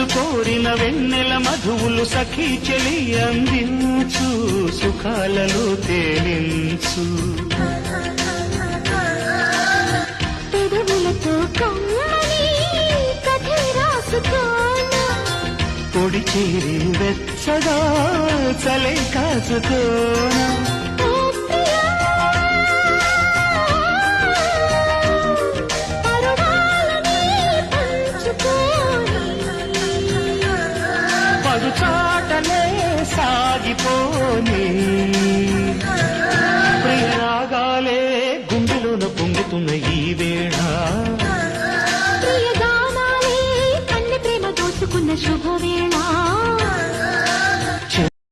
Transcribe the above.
మనసు కోరిన వెన్నెల మధువులు సఖీ చెలి అందించు సుఖాలలో తేలించు పెదవులతో కమ్మని కథ రాసుకోనా పొడి చేరి వెచ్చగా చలే కాచుకోనా చాటలే సాగిపోని ప్రియరాగాలే గుండెలోన పొంగుతున్న ఈ వేళ ప్రియగానాలే కన్నె ప్రేమ దోచుకున్న శుభవేళ